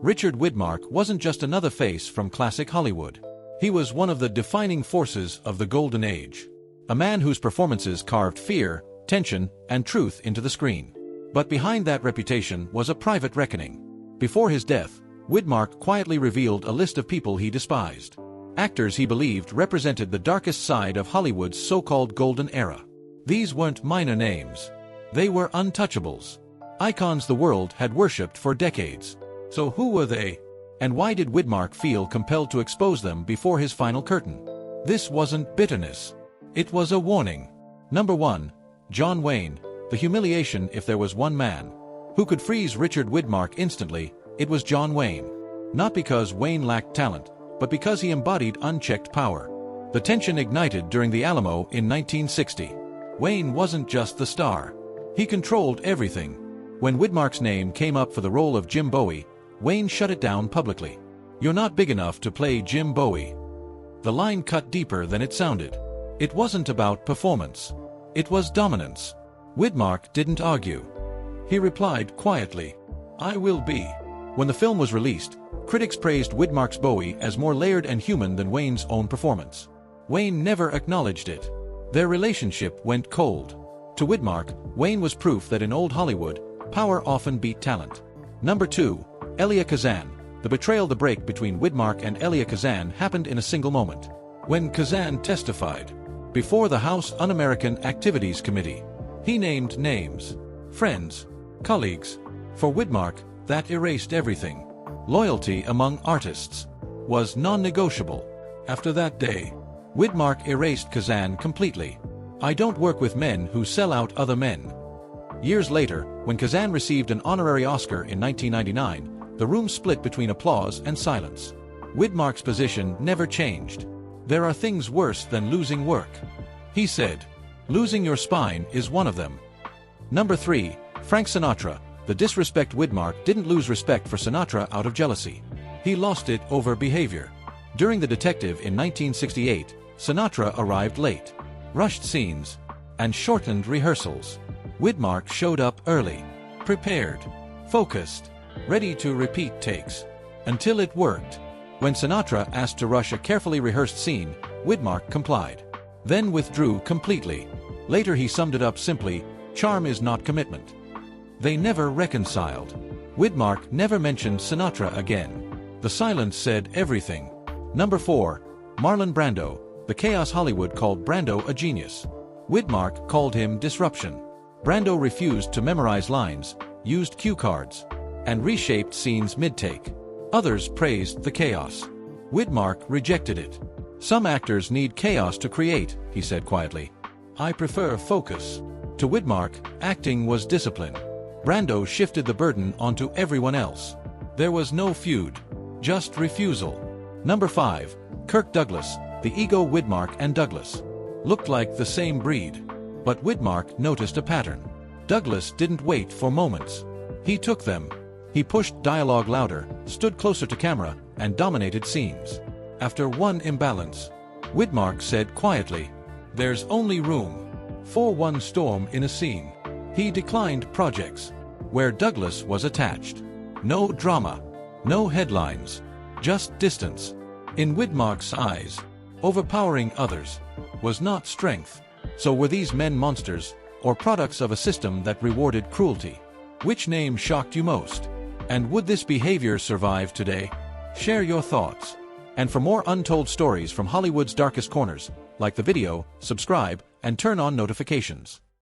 Richard Widmark wasn't just another face from classic Hollywood. He was one of the defining forces of the Golden Age. A man whose performances carved fear, tension, and truth into the screen. But behind that reputation was a private reckoning. Before his death, Widmark quietly revealed a list of people he despised. Actors he believed represented the darkest side of Hollywood's so-called golden era. These weren't minor names. They were untouchables. Icons the world had worshipped for decades. So who were they? And why did Widmark feel compelled to expose them before his final curtain? This wasn't bitterness. It was a warning. Number 1. John Wayne. The humiliation. If there was one man who could freeze Richard Widmark instantly, it was John Wayne. Not because Wayne lacked talent, but because he embodied unchecked power. The tension ignited during the Alamo in 1960. Wayne wasn't just the star. He controlled everything. When Widmark's name came up for the role of Jim Bowie, Wayne shut it down publicly. "You're not big enough to play Jim Bowie." The line cut deeper than it sounded. It wasn't about performance. It was dominance. Widmark didn't argue. He replied quietly, "I will be." When the film was released, critics praised Widmark's Bowie as more layered and human than Wayne's own performance. Wayne never acknowledged it. Their relationship went cold. To Widmark, Wayne was proof that in old Hollywood, power often beat talent. Number 2. Elia Kazan. The betrayal. The break between Widmark and Elia Kazan happened in a single moment. When Kazan testified before the House Un-American Activities Committee, he named names, friends, colleagues. For Widmark, that erased everything. Loyalty among artists was non-negotiable. After that day, Widmark erased Kazan completely. "I don't work with men who sell out other men." Years later, when Kazan received an honorary Oscar in 1999, the room split between applause and silence. Widmark's position never changed. "There are things worse than losing work," he said. "Losing your spine is one of them." Number 3. Frank Sinatra. The disrespect. Widmark didn't lose respect for Sinatra out of jealousy. He lost it over behavior. During The Detective in 1968, Sinatra arrived late, rushed scenes, and shortened rehearsals. Widmark showed up early, prepared, focused, ready to repeat takes, until it worked. When Sinatra asked to rush a carefully rehearsed scene, Widmark complied, then withdrew completely. Later he summed it up simply, "Charm is not commitment." They never reconciled. Widmark never mentioned Sinatra again. The silence said everything. Number 4. Marlon Brando. The chaos. Hollywood called Brando a genius. Widmark called him disruption. Brando refused to memorize lines, used cue cards, and reshaped scenes mid-take. Others praised the chaos. Widmark rejected it. "Some actors need chaos to create," he said quietly. "I prefer focus." To Widmark, acting was discipline. Brando shifted the burden onto everyone else. There was no feud, just refusal. Number 5. Kirk Douglas. The ego. Widmark and Douglas looked like the same breed. But Widmark noticed a pattern. Douglas didn't wait for moments. He took them. He pushed dialogue louder, stood closer to camera, and dominated scenes. After one imbalance, Widmark said quietly, "There's only room for one storm in a scene." He declined projects where Douglas was attached. No drama, no headlines, just distance. In Widmark's eyes, overpowering others was not strength. So were these men monsters, or products of a system that rewarded cruelty? Which name shocked you most? And would this behavior survive today? Share your thoughts. And for more untold stories from Hollywood's darkest corners, like the video, subscribe, and turn on notifications.